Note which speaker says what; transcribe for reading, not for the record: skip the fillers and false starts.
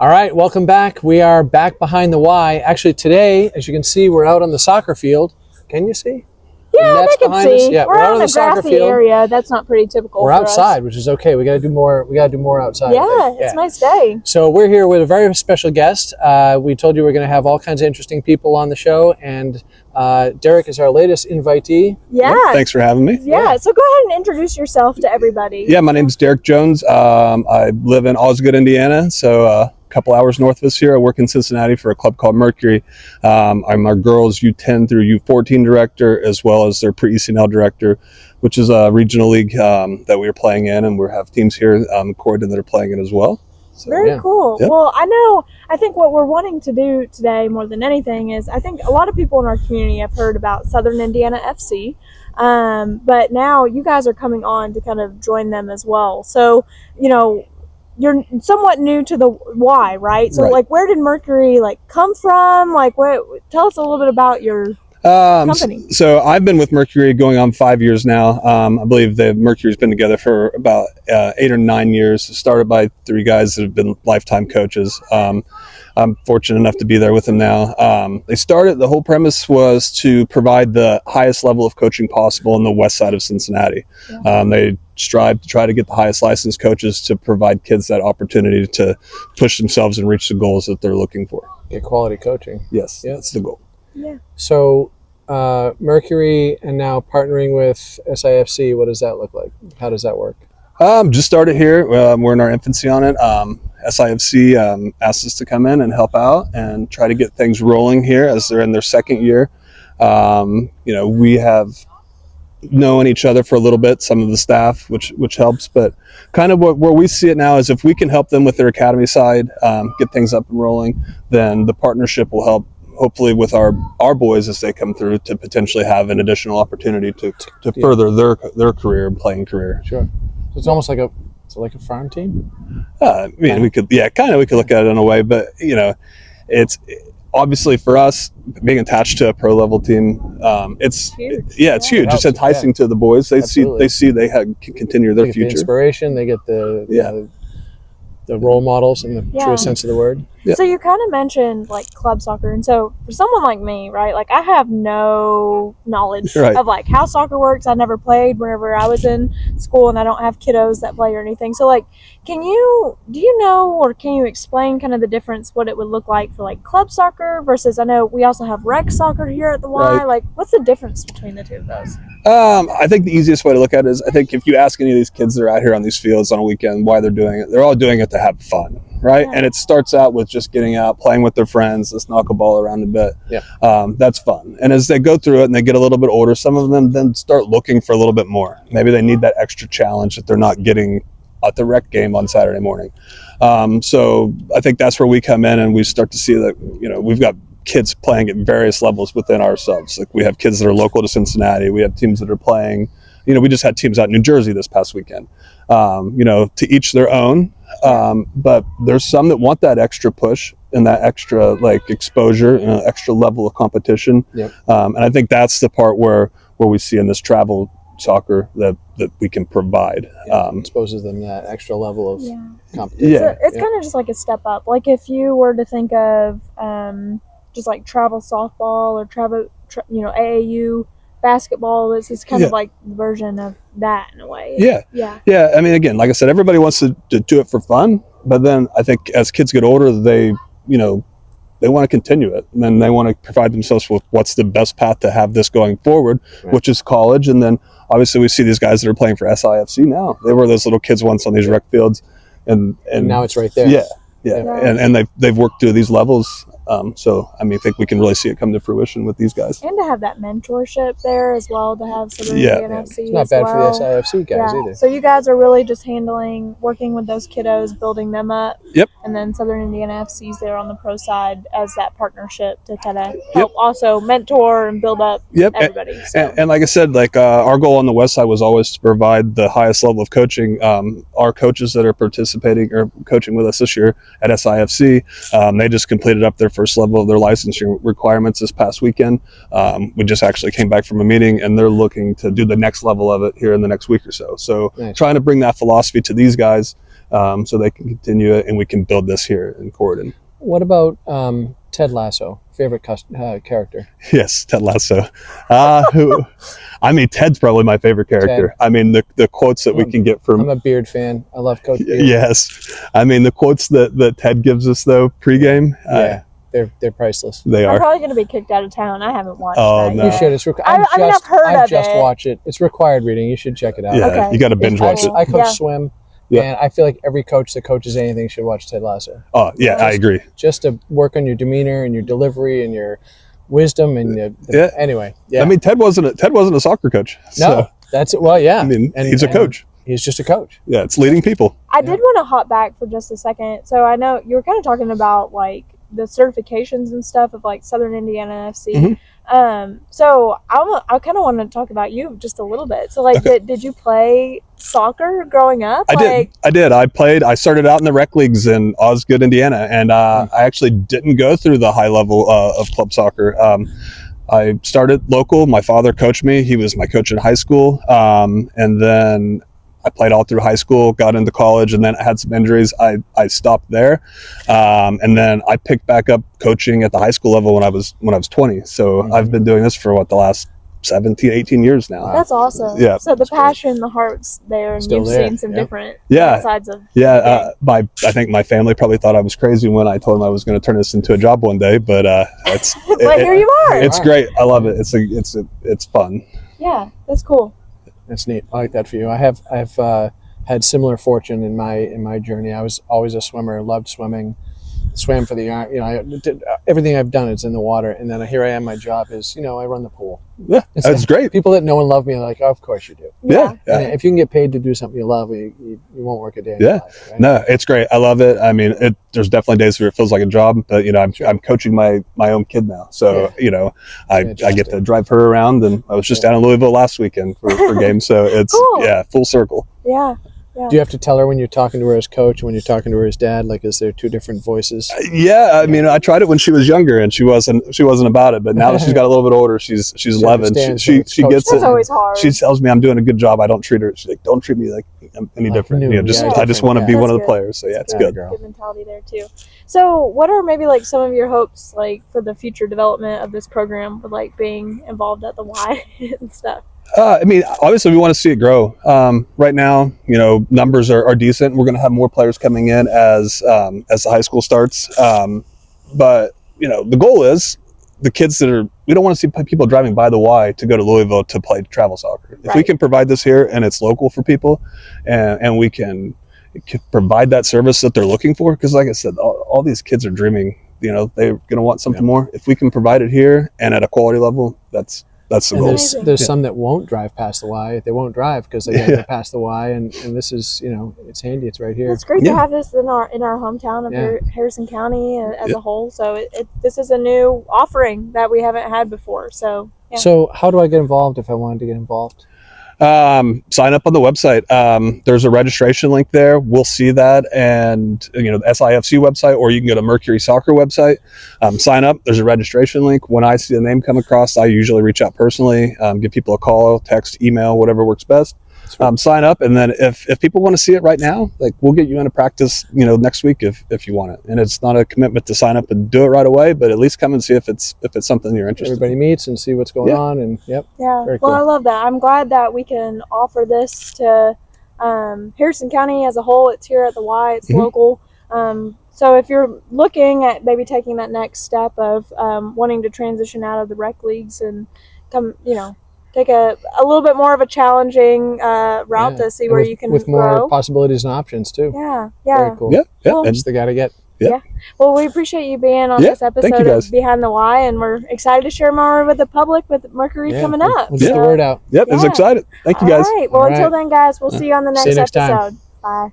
Speaker 1: All right, welcome back. We are back behind the Y. Actually, today, as you can see, we're out on the soccer field. Can you see?
Speaker 2: Yeah, I can see.
Speaker 1: Yeah,
Speaker 2: we're out in the grassy area. That's not pretty typical.
Speaker 1: We're outside, which is okay. We got to do more. We got to do more outside.
Speaker 2: Yeah, it's a nice day.
Speaker 1: So we're here with a very special guest. We told you we're going to have all kinds of interesting people on the show, and Derek is our latest invitee.
Speaker 2: Yeah.
Speaker 3: Thanks for having me.
Speaker 2: Yeah. So go ahead and introduce yourself to everybody.
Speaker 3: Yeah, my name's Derek Jones. I live in Osgood, Indiana. So couple hours north of us here. I work in Cincinnati for a club called Mercury. I'm our girls U10 through U14 director, as well as their pre-ECNL director, which is a regional league that we're playing in, and we have teams here in Corydon that are playing it as well.
Speaker 2: So, Very cool. Yep. Well, I think what we're wanting to do today more than anything is I think a lot of people in our community have heard about Southern Indiana FC, but now you guys are coming on to kind of join them as well. So, you're somewhat new to the Y, right? So, where did Mercury come from? Tell us a little bit about your company.
Speaker 3: So I've been with Mercury going on 5 years now. I believe that Mercury's been together for about 8 or 9 years. Started by 3 guys that have been lifetime coaches. I'm fortunate enough to be there with them now. The whole premise was to provide the highest level of coaching possible in the west side of Cincinnati. Yeah. They strive to try to get the highest licensed coaches to provide kids that opportunity to push themselves and reach the goals that they're looking for.
Speaker 1: Get quality coaching.
Speaker 3: Yes, that's the goal.
Speaker 2: Yeah.
Speaker 1: So Mercury and now partnering with SIFC, what does that look like? How does that work?
Speaker 3: Just started here. We're in our infancy on it. SIFC asked us to come in and help out and try to get things rolling here as they're in their second year. We have known each other for a little bit, some of the staff, which helps, but kind of where we see it now is if we can help them with their academy side, get things up and rolling, then the partnership will help hopefully with our boys as they come through to potentially have an additional opportunity to further their career and playing career.
Speaker 1: Sure. So it's almost like a farm team?
Speaker 3: We could look at it in a way, but it's obviously for us being attached to a pro level team. It's huge. It's huge. It's enticing to the boys. They see they can continue their future.
Speaker 1: The inspiration. They get the role models in the truest sense of the word.
Speaker 2: Yeah. So you kind of mentioned club soccer, and so for someone like me, right, I have no knowledge of how soccer works. I never played whenever I was in school, and I don't have kiddos that play or anything. So do you know, or can you explain kind of the difference, what it would look like for club soccer versus, I know we also have rec soccer here at the Y.
Speaker 3: Right.
Speaker 2: What's the difference between the two of those?
Speaker 3: I think the easiest way to look at it is, I think if you ask any of these kids that are out here on these fields on a weekend why they're doing it, they're all doing it to have fun, right? Yeah. And it starts out with just getting out, playing with their friends, let's knock a ball around a bit. Yeah. That's fun. And as they go through it and they get a little bit older, some of them then start looking for a little bit more. Maybe they need that extra challenge that they're not getting at the rec game on Saturday morning. So I think that's where we come in and we start to see that, we've got kids playing at various levels within ourselves. We have kids that are local to Cincinnati. We have teams that are playing, we just had teams out in New Jersey this past weekend. To each their own. But there's some that want that extra push and that extra exposure and an extra level of competition.
Speaker 1: Yep.
Speaker 3: And I think that's the part where we see in this travel soccer that we can provide.
Speaker 1: Exposes them that extra level of competition.
Speaker 2: Yeah. So it's kind of just like a step up. If you were to think of just travel softball or travel, AAU basketball, this is kind of the version of that in a way.
Speaker 3: Yeah. I mean, again, like I said, everybody wants to do it for fun, but then I think as kids get older, they want to continue it, and then they want to provide themselves with what's the best path to have this going forward, which is college. And then obviously we see these guys that are playing for SIFC now. They were those little kids once on these rec fields, and
Speaker 1: now it's right there.
Speaker 3: Yeah. And they've worked through these levels. So I think we can really see it come to fruition with these guys.
Speaker 2: And to have that mentorship there as well, to have Southern Indiana FC.
Speaker 1: It's not bad for the SIFC guys either.
Speaker 2: So you guys are really just working with those kiddos, building them up.
Speaker 3: Yep.
Speaker 2: And then Southern Indiana FC's there on the pro side as that partnership to kind of help also mentor and build up everybody.
Speaker 3: And like I said, our goal on the west side was always to provide the highest level of coaching. Our coaches that are participating or coaching with us this year at SIFC, they just completed up their first level of their licensing requirements this past weekend. We just actually came back from a meeting, and they're looking to do the next level of it here in the next week or so. So trying to bring that philosophy to these guys so they can continue it and we can build this here in Corydon.
Speaker 1: What about Ted Lasso? Favorite character?
Speaker 3: Yes, Ted Lasso. Ted's probably my favorite character.
Speaker 1: Ted.
Speaker 3: I mean, the quotes that we can get from...
Speaker 1: I'm a Beard fan. I love Coach Beard.
Speaker 3: Yes. I mean, the quotes that Ted gives us, though, pregame...
Speaker 1: They're priceless.
Speaker 3: They are.
Speaker 2: I'm probably going to be kicked out of town. I haven't watched
Speaker 3: Oh,
Speaker 2: that
Speaker 3: no.
Speaker 1: You
Speaker 2: yet.
Speaker 1: should. It's
Speaker 2: I've heard
Speaker 1: I've
Speaker 2: of
Speaker 1: just
Speaker 2: it.
Speaker 1: watched it. It's required reading. You should check it out.
Speaker 3: Yeah,
Speaker 2: Okay.
Speaker 3: you got to binge watch it.
Speaker 1: I coach
Speaker 2: Yeah.
Speaker 1: swim,
Speaker 3: Yeah.
Speaker 1: and I feel like every coach that coaches anything should watch Ted Lasso.
Speaker 3: Oh, yeah, I agree.
Speaker 1: Just to work on your demeanor and your delivery and your wisdom and anyway. Yeah.
Speaker 3: I mean, Ted wasn't a soccer coach.
Speaker 1: No, that's it. Well, yeah.
Speaker 3: I mean, he's a coach.
Speaker 1: He's just a coach.
Speaker 3: Yeah, it's leading people.
Speaker 2: I did want to hop back for just a second. So I know you were kind of talking about like the certifications and stuff of like Southern Indiana FC.
Speaker 3: Mm-hmm.
Speaker 2: So I kind of want to talk about you just a little bit. So like,
Speaker 3: Okay.
Speaker 2: did you play soccer growing up?
Speaker 3: I did. I started out in the rec leagues in Osgood, Indiana, and I actually didn't go through the high level of club soccer. I started local. My father coached me. He was my coach in high school. And then I played all through high school, got into college, and then I had some injuries. I stopped there. And then I picked back up coaching at the high school level when I was 20. So I've been doing this for the last 17, 18 years now.
Speaker 2: That's awesome.
Speaker 3: Yeah.
Speaker 2: So the passion, the heart's there, and
Speaker 1: Still
Speaker 2: you've
Speaker 1: there.
Speaker 2: seen some different
Speaker 3: Yeah.
Speaker 2: sides of.
Speaker 3: I think my family probably thought I was crazy when I told them I was going to turn this into a job one day, but
Speaker 2: But here you are.
Speaker 3: It's great. I love it. It's fun.
Speaker 2: Yeah, that's cool.
Speaker 1: That's neat. I like that for you. I've had similar fortune in my journey. I was always a swimmer. Loved swimming. Swam for the I did everything I've done is in the water, and then here I am. My job is I run the pool.
Speaker 3: Yeah,
Speaker 1: It's
Speaker 3: that's great.
Speaker 1: People that know and love me are like, oh, of course you do.
Speaker 3: Yeah.
Speaker 1: And if you can get paid to do something you love, you won't work a day in your life, right?
Speaker 3: No, it's great. I love it. I mean, there's definitely days where it feels like a job, but I'm coaching my own kid now, so I get to drive her around, and I was just down in Louisville last weekend for games, so it's
Speaker 2: Cool.
Speaker 3: Full circle.
Speaker 2: Yeah.
Speaker 1: Do you have to tell her when you're talking to her as coach and when you're talking to her as dad? Like, is there two different voices?
Speaker 3: Yeah, I mean, I tried it when she was younger, and she wasn't about it. But now that she's got a little bit older, she's 11. She gets
Speaker 2: That's
Speaker 3: it.
Speaker 2: always hard.
Speaker 3: She tells me I'm doing a good job. I don't treat her. She's like, don't treat me like I'm any different.
Speaker 1: new.
Speaker 3: I just want to be
Speaker 2: That's
Speaker 3: one of the
Speaker 2: good.
Speaker 3: players. So yeah, it's
Speaker 1: That's
Speaker 3: good.
Speaker 1: girl.
Speaker 2: Good mentality there too. So what are maybe like some of your hopes like for the future development of this program with like being involved at the Y and stuff?
Speaker 3: I mean, obviously we want to see it grow. Right now, numbers are decent. We're going to have more players coming in as the high school starts. But the goal is the kids we don't want to see people driving by the Y to go to Louisville to play travel soccer. If we can provide this here and it's local for people, and we can provide that service that they're looking for, because like I said, all these kids are dreaming. They're going to want something more. If we can provide it here and at a quality level, that's the
Speaker 1: And
Speaker 3: goal.
Speaker 1: there's some that won't drive past the Y. They won't drive because they got to go past the Y, and this is it's handy. It's right here.
Speaker 2: It's great to have this in our hometown of Harrison County as a whole. So this is a new offering that we haven't had before. So yeah.
Speaker 1: So how do I get involved if I wanted to get involved?
Speaker 3: Sign up on the website. There's a registration link there. We'll see that, and the SIFC website, or you can go to Mercury Soccer website. Sign up. There's a registration link. When I see the name come across, I usually reach out personally, give people a call, text, email, whatever works best. Sign up, and then if people want to see it right now, like we'll get you into practice, next week if you want it. And it's not a commitment to sign up and do it right away, but at least come and see if it's something you're interested
Speaker 1: Everybody meets and see what's going on, and
Speaker 2: Yeah.
Speaker 1: Very
Speaker 2: Well,
Speaker 1: cool.
Speaker 2: I love that. I'm glad that we can offer this to Harrison County as a whole. It's here at the Y. It's local. So if you're looking at maybe taking that next step of wanting to transition out of the rec leagues and come, take a little bit more of a challenging route to see where you can
Speaker 1: with
Speaker 2: grow.
Speaker 1: more possibilities and options too.
Speaker 2: Yeah.
Speaker 1: Very cool.
Speaker 3: Yeah.
Speaker 2: Cool.
Speaker 1: That's the guy to get.
Speaker 2: Well, we appreciate you being on
Speaker 3: Yeah,
Speaker 2: this
Speaker 3: thank you,
Speaker 2: episode
Speaker 3: guys.
Speaker 2: of Behind the Y, and we're excited to share more with the public with Mercury coming up.
Speaker 1: We'll get the word out.
Speaker 3: Yep, it's
Speaker 2: Yeah.
Speaker 3: excited. Thank you, guys.
Speaker 2: All right. Well,
Speaker 1: All
Speaker 2: until
Speaker 1: right.
Speaker 2: then, guys, we'll see you on the
Speaker 1: See you
Speaker 2: next
Speaker 1: next time.
Speaker 2: episode. Bye.